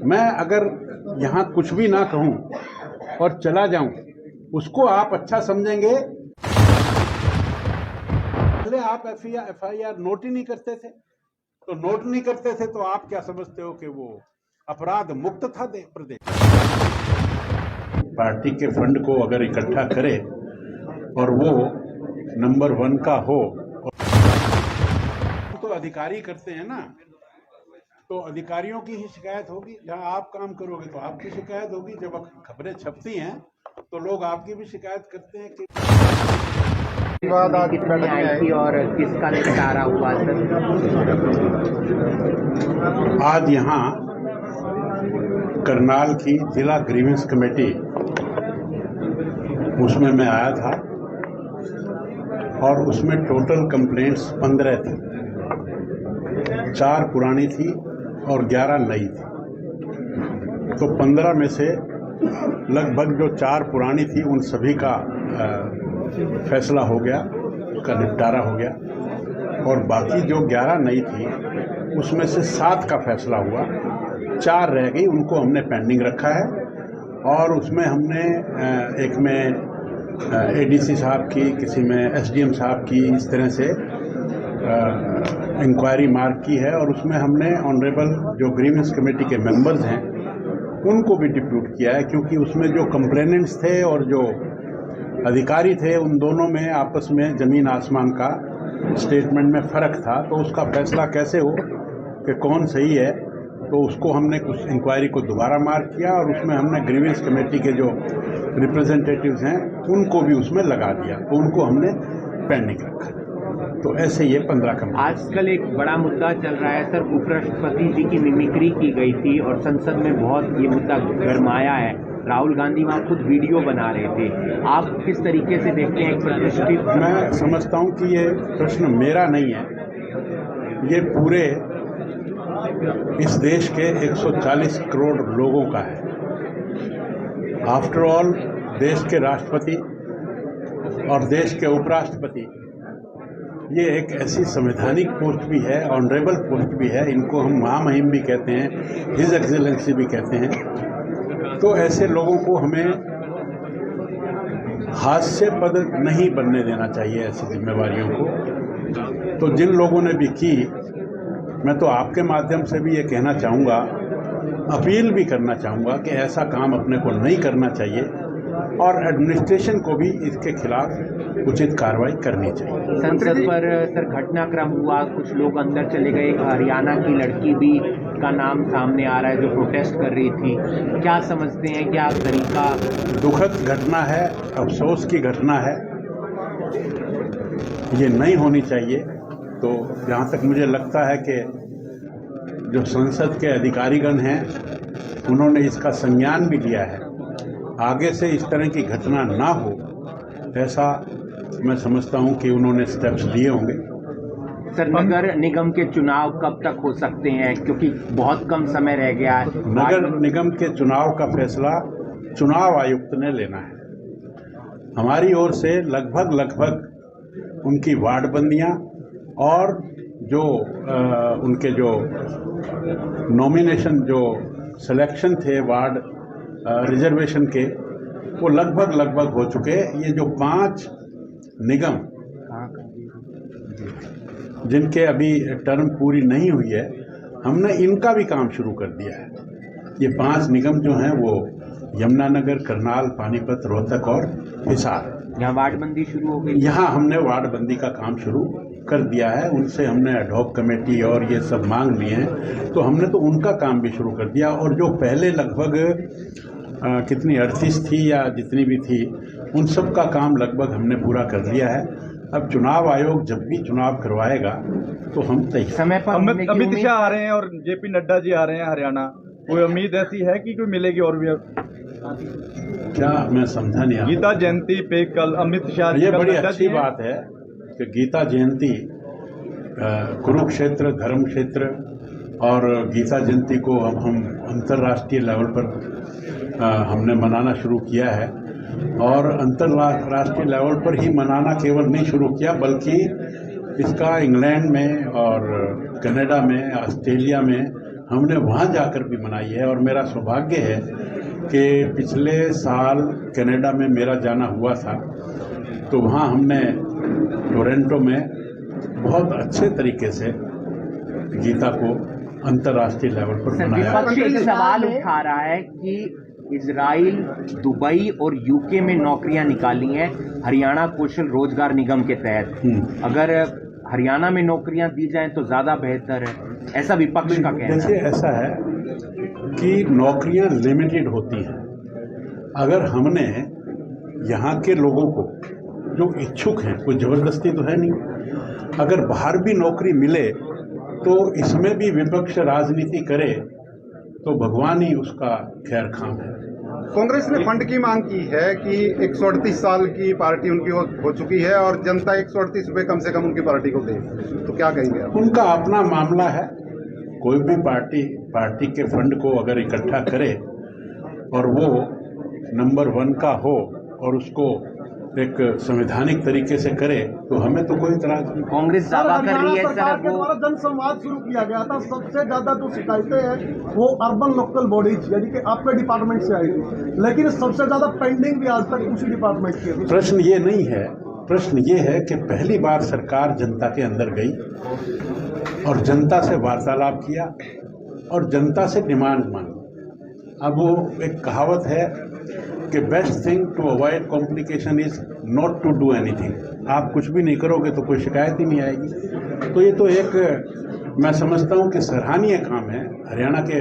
मैं अगर यहाँ कुछ भी ना कहूँ और चला जाऊँ, उसको आप अच्छा समझेंगे। पहले आप FIR नोट ही नहीं करते थे, तो नोट नहीं करते थे तो आप क्या समझते हो कि वो अपराध मुक्त था प्रदेश? पार्टी के फंड को अगर इकट्ठा करे और वो नंबर 1 का हो, तो अधिकारी करते हैं ना, तो अधिकारियों की ही शिकायत होगी। जहां आप काम करोगे तो आपकी शिकायत होगी। जब खबरें छपती हैं तो लोग आपकी भी शिकायत करते हैं कि विवाद आज कितनी आई थी और किसका निपटारा हुआ सर? आज यहाँ करनाल की जिला ग्रीवेंस कमेटी, उसमें मैं आया था और उसमें टोटल कंप्लेंट्स 15 थी, 4 पुरानी थी और 11 नई थी। तो 15 में से लगभग जो 4 पुरानी थी उन सभी का फैसला हो गया, उसका निपटारा हो गया, और बाकी जो 11 नई थी उसमें से 7 का फैसला हुआ, 4 रह गई, उनको हमने पेंडिंग रखा है। और उसमें हमने एक में ADC साहब की, किसी में SDM साहब की, इस तरह से इंक्वायरी मार्क की है। और उसमें हमने ऑनरेबल जो ग्रीवेंस कमेटी के मेंबर्स हैं उनको भी डिप्यूट किया है, क्योंकि उसमें जो कंप्लेनेंट्स थे और जो अधिकारी थे उन दोनों में आपस में जमीन आसमान का स्टेटमेंट में फ़र्क था। तो उसका फैसला कैसे हो कि कौन सही है, तो उसको हमने कुछ इंक्वायरी को दोबारा मार्क किया और उसमें हमने ग्रीवेंस कमेटी के जो रिप्रेजेंटेटिव्स हैं उनको भी उसमें लगा दिया, तो उनको हमने पेंडिंग रखा। तो ऐसे ये 15 कम। आजकल एक बड़ा मुद्दा चल रहा है सर, उपराष्ट्रपति जी की मिमिक्री की गई थी और संसद में बहुत ये मुद्दा गरमाया है। राहुल गांधी वहाँ खुद वीडियो बना रहे थे, आप किस तरीके से देखते हैं? एक प्रतिष्ठित, मैं समझता हूँ कि ये प्रश्न मेरा नहीं है, ये पूरे इस देश के 140 करोड़ लोगों का है। आफ्टर ऑल देश के राष्ट्रपति और देश के उपराष्ट्रपति, ये एक ऐसी संवैधानिक पोस्ट भी है, ऑनरेबल पोस्ट भी है, इनको हम महामहिम भी कहते हैं, हिज एक्सेलेंसी भी कहते हैं। तो ऐसे लोगों को हमें हास्यास्पद नहीं बनने देना चाहिए ऐसी जिम्मेवारियों को। तो जिन लोगों ने भी की, मैं तो आपके माध्यम से भी ये कहना चाहूँगा, अपील भी करना चाहूँगा कि ऐसा काम अपने को नहीं करना चाहिए और एडमिनिस्ट्रेशन को भी इसके खिलाफ उचित कार्रवाई करनी चाहिए। संसद पर सर घटनाक्रम हुआ, कुछ लोग अंदर चले गए, हरियाणा की लड़की भी का नाम सामने आ रहा है जो प्रोटेस्ट कर रही थी, क्या समझते हैं, क्या तरीका? दुखद घटना है, अफसोस की घटना है, ये नहीं होनी चाहिए। तो जहाँ तक मुझे लगता है कि जो संसद के अधिकारीगण हैं उन्होंने इसका संज्ञान भी लिया है, आगे से इस तरह की घटना ना हो ऐसा मैं समझता हूं कि उन्होंने स्टेप्स लिए होंगे। सर, नगर निगम के चुनाव कब तक हो सकते हैं, क्योंकि बहुत कम समय रह गया है? नगर निगम के चुनाव का फैसला चुनाव आयुक्त ने लेना है। हमारी ओर से लगभग उनकी वार्डबंदियां और जो उनके जो नॉमिनेशन, जो सिलेक्शन थे वार्ड रिजर्वेशन के, वो लगभग हो चुके। ये जो 5 निगम जिनके अभी टर्म पूरी नहीं हुई है, हमने इनका भी काम शुरू कर दिया है। ये 5 निगम जो हैं वो यमुनानगर, करनाल, पानीपत, रोहतक और हिसार, यहाँ वार्डबंदी शुरू हो गई। यहाँ हमने वार्डबंदी का काम शुरू कर दिया है। उनसे हमने एडहॉक कमेटी और ये सब मांग लिए हैं, तो हमने तो उनका काम भी शुरू कर दिया। और जो पहले लगभग कितनी 38 थी या जितनी भी थी, उन सब का काम लगभग हमने पूरा कर लिया है। अब चुनाव आयोग जब भी चुनाव करवाएगा तो हम तैयार। समय पर अमित शाह आ रहे हैं और JP नड्डा जी आ रहे हैं हरियाणा, कोई उम्मीद ऐसी है कि कोई मिलेगी? और भी क्या, मैं समझा नहीं। गीता जयंती पे कल अमित शाह, ये बड़ी अच्छी बात है कि गीता जयंती, कुरुक्षेत्र धर्म क्षेत्र और गीता जयंती को अब हम अंतर्राष्ट्रीय लेवल पर हमने मनाना शुरू किया है। और अंतर्राष्ट्रीय लेवल पर ही मनाना केवल नहीं शुरू किया, बल्कि इसका इंग्लैंड में और कनाडा में, ऑस्ट्रेलिया में हमने वहाँ जाकर भी मनाई है। और मेरा सौभाग्य है कि पिछले साल कनाडा में मेरा जाना हुआ था, तो वहाँ हमने टोरंटो में बहुत अच्छे तरीके से गीता को अंतर्राष्ट्रीय लेवल पर मनाया। विपक्ष एक सवाल उठा रहा है कि इजराइल, दुबई और यूके में नौकरियां निकाली हैं हरियाणा कौशल रोजगार निगम के तहत। अगर हरियाणा में नौकरियां दी जाएं तो ज्यादा बेहतर है, ऐसा विपक्ष का कहना है। देखिए, ऐसा है कि नौकरियां लिमिटेड होती हैं। अगर हमने यहाँ के लोगों को जो इच्छुक हैं, कोई जबरदस्ती तो है नहीं, अगर बाहर भी नौकरी मिले तो इसमें भी विपक्ष राजनीति करे तो भगवान ही उसका खैर खाम है। कांग्रेस ने फंड की मांग की है कि 138 साल की पार्टी उनकी हो चुकी है और जनता 138 रुपए कम से कम उनकी पार्टी को दे, तो क्या कहेंगे आप? उनका अपना मामला है। कोई भी पार्टी के फंड को अगर इकट्ठा करे और वो नंबर 1 का हो और उसको एक संवैधानिक तरीके से करे तो हमें तो कोई इतराज नहीं। कांग्रेस दावा कर रही है सरकार सर के द्वारा जन संवाद शुरू किया गया था। सबसे ज्यादा जो शिकायतें हैं वो अर्बन लोकल बॉडीज यानी कि आपके डिपार्टमेंट से आई थी, लेकिन सबसे ज्यादा पेंडिंग भी आज तक उसी डिपार्टमेंट की है। प्रश्न ये नहीं है, प्रश्न ये है कि पहली बार सरकार जनता के अंदर गई और जनता से वार्तालाप किया और जनता से डिमांड मांगी। अब वो एक कहावत है कि best thing to avoid complication is not to do anything. आप कुछ भी नहीं करोगे तो कोई शिकायत ही नहीं आएगी। तो ये तो एक मैं समझता हूँ कि सराहनीय काम है हरियाणा के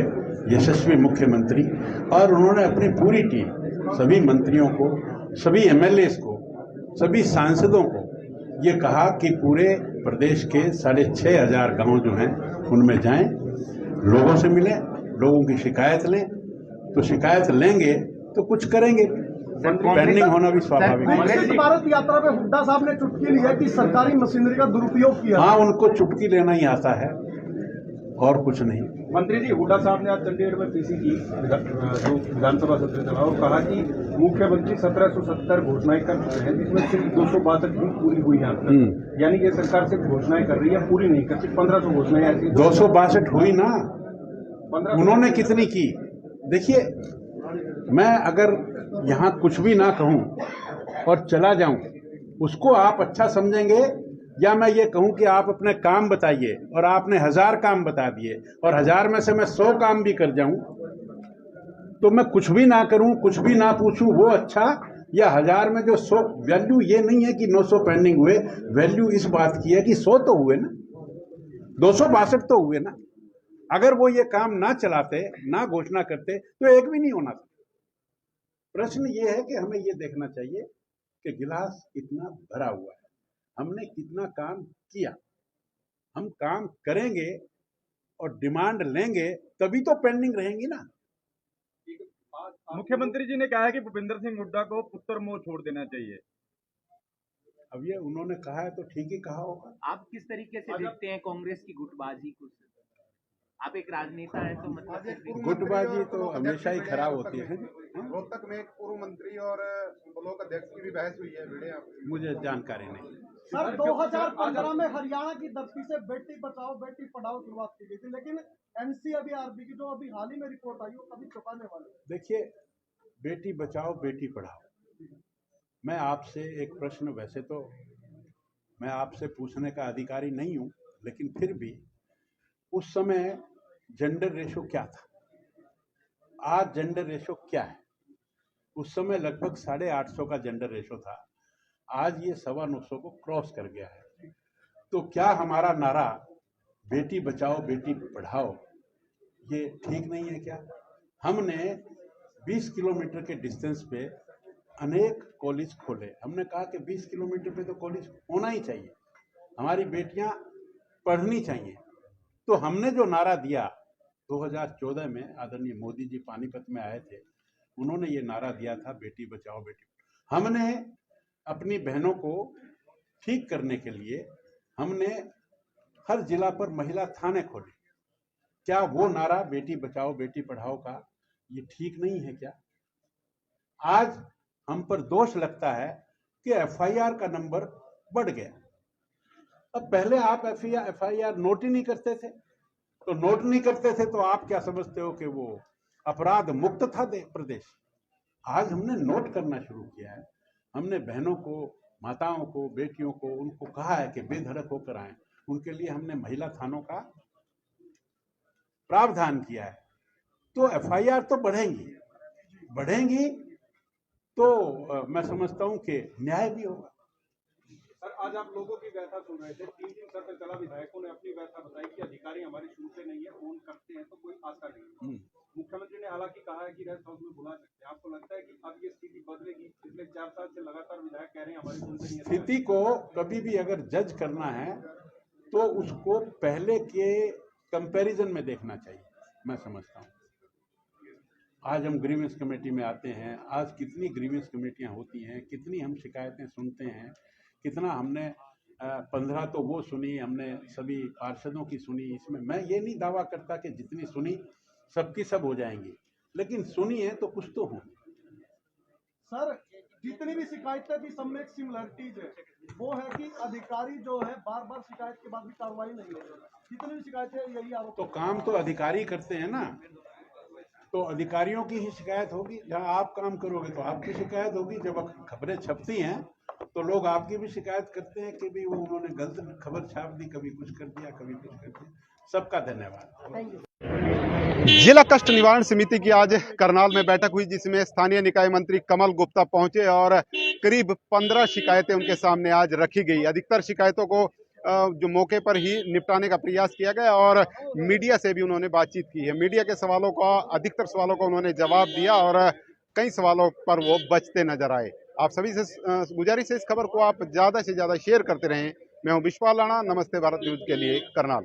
यशस्वी मुख्यमंत्री, और उन्होंने अपनी पूरी टीम, सभी मंत्रियों को, सभी एमएलएस को, सभी सांसदों को ये कहा कि पूरे प्रदेश के 6,500 गांव जो हैं उनमें जाएं, लोगों से मिलें, लोगों की शिकायत लें, तो शिकायत लेंगे तो कुछ करेंगे। पेंडिंग होना भी स्वाभाविक है। विकसित भारत यात्रा में हुड्डा साहब ने चुटकी ली है कि सरकारी मशीनरी का दुरुपयोग किया। हाँ, उनको चुटकी लेना ही आता है और कुछ नहीं। मंत्री जी, हुड्डा साहब ने आज चंडीगढ़ में पीसी की जो विधानसभा सत्र चला और कहा कि मुख्यमंत्री 1770 घोषणाएं कर चुके हैं, जिसमें सिर्फ 262 ही पूरी हुई हैं। यानी ये सरकार सिर्फ घोषणाएं कर रही है, पूरी नहीं कर, सिर्फ 1500 घोषणाएं ऐसी। 262 हुई ना, उन्होंने कितनी की? देखिए, मैं अगर यहाँ कुछ भी ना कहूँ और चला जाऊँ, उसको आप अच्छा समझेंगे, या मैं ये कहूँ कि आप अपने काम बताइए और आपने 1000 काम बता दिए और 1000 में से मैं 100 काम भी कर जाऊं, तो मैं कुछ भी ना करूं, कुछ भी ना पूछूं, वो अच्छा, या 1000 में जो 100? वैल्यू ये नहीं है कि 900 पेंडिंग हुए, वैल्यू इस बात की है कि 100 तो हुए ना, 262 तो हुए ना। अगर वो ये काम ना चलाते, ना घोषणा करते, तो एक भी नहीं होना था। प्रश्न ये है कि हमें ये देखना चाहिए कि गिलास कितना भरा हुआ है, हमने कितना काम किया। हम काम करेंगे और डिमांड लेंगे तभी तो पेंडिंग रहेंगी ना। मुख्यमंत्री जी ने कहा है कि भूपेंद्र सिंह हुड्डा को पुत्र मोह छोड़ देना चाहिए। अब ये उन्होंने कहा है तो ठीक ही कहा होगा। आप किस तरीके से देखते हैं कांग्रेस की गुटबाजी को? आप एक राजनेता हैं तो मतलब गुटबाजी तो हमेशा ही खराब होती है। रोहतक में एक पूर्व मंत्री और ब्लॉक अध्यक्ष की भी बहस हुई है, वीडियो मुझे जानकारी नहीं। सर, 2015 में हरियाणा की धरती से बेटी बचाओ बेटी पढ़ाओ शुरुआत की गई थी, लेकिन एनसीआरबी की जो अभी हाल ही में रिपोर्ट आई वो कभी छुपाने वाली है। देखिए, बेटी बचाओ बेटी पढ़ाओ, मैं आपसे एक प्रश्न, वैसे तो मैं आपसे पूछने का अधिकारी नहीं हूं, लेकिन फिर भी उस समय जेंडर रेशो क्या था, आज जेंडर रेशो क्या है? उस समय लगभग 850 का जेंडर रेशो था, आज ये 925 को क्रॉस कर गया है। तो क्या हमारा नारा बेटी बचाओ बेटी पढ़ाओ ये ठीक नहीं है क्या? हमने 20 किलोमीटर के डिस्टेंस पे अनेक कॉलेज खोले। हमने कहा कि 20 किलोमीटर पे तो कॉलेज होना ही चाहिए, हमारी बेटियां पढ़नी चाहिए। तो हमने जो नारा दिया 2014 में, आदरणीय मोदी जी पानीपत में आए थे, उन्होंने ये नारा दिया था बेटी बचाओ बेटी पढ़ाओ। हमने अपनी बहनों को ठीक करने के लिए हमने हर जिला पर महिला थाने खोले। क्या वो नारा बेटी बचाओ बेटी पढ़ाओ का ये ठीक नहीं है क्या? आज हम पर दोष लगता है कि एफआईआर का नंबर बढ़ गया। अब पहले आप एफआईआर नोट ही नहीं करते थे, तो नोट नहीं करते थे तो आप क्या समझते हो कि वो अपराध मुक्त था प्रदेश? आज हमने नोट करना शुरू किया है। हमने बहनों को, माताओं को, बेटियों को, उनको कहा है कि बेधड़क होकर आए। उनके लिए हमने महिला थानों का प्रावधान किया है। तो एफआईआर तो बढ़ेंगी तो मैं समझता हूं कि न्याय भी होगा। सर, आज आप लोगों की व्यथा सुन रहे थे। 3 दिन सत्र चला, विधायकों ने अपनी व्यथा बताई कि अधिकारी हमारी सुनते नहीं है, फोन करते हैं तो कोई आता नहीं है। मुख्यमंत्री ने हालांकि कहा है कि रेस्ट हाउस में बुला सकते हैं। आपको लगता है कि अब ये स्थिति बदलेगी? पिछले 4 साल से लगातार विधायक कह रहे हैं हमारी सुनते नहीं है। स्थिति को कभी भी अगर जज करना है तो उसको पहले के कंपैरिजन में देखना चाहिए, मैं समझता हूँ। आज हम ग्रीवेंस कमेटी में आते हैं, आज कितनी ग्रीवेंस कमेटियां होती हैं, कितनी हम शिकायतें सुनते हैं, कितना हमने 15 तो वो सुनी, हमने सभी पार्षदों की सुनी। इसमें मैं ये नहीं दावा करता कि जितनी सुनी सबकी सब हो जाएंगी, लेकिन सुनी है तो कुछ तो हो। सर, जितनी भी शिकायतें थी सब में एक सिमिलरिटीज है, वो है कि अधिकारी जो है बार बार शिकायत के बाद भी कार्रवाई नहीं हो रही। जितनी भी शिकायतें यही आरोप। तो काम तो अधिकारी करते हैं ना, तो अधिकारियों की ही शिकायत होगी। जहां आप काम करोगे तो आपकी शिकायत होगी। जब खबरें छपती हैं तो लोग आपकी भी शिकायत करते हैं कि भी वो उन्होंने गलत खबर छाप दी, कभी कुछ कर दिया, कभी कुछ कर दिया। सबका धन्यवाद। जिला कष्ट निवारण समिति की आज करनाल में बैठक हुई, जिसमें स्थानीय निकाय मंत्री कमल गुप्ता पहुंचे और करीब 15 शिकायतें उनके सामने आज रखी गई। अधिकतर शिकायतों को जो मौके पर ही निपटाने का प्रयास किया गया और मीडिया से भी उन्होंने बातचीत की है। मीडिया के सवालों का, अधिकतर सवालों का उन्होंने जवाब दिया और कई सवालों पर वो बचते नजर आए। आप सभी से गुजारिश है इस खबर को आप ज्यादा से ज्यादा शेयर करते रहें। मैं हूं विश्वाल राणा, नमस्ते भारत न्यूज के लिए करनाल।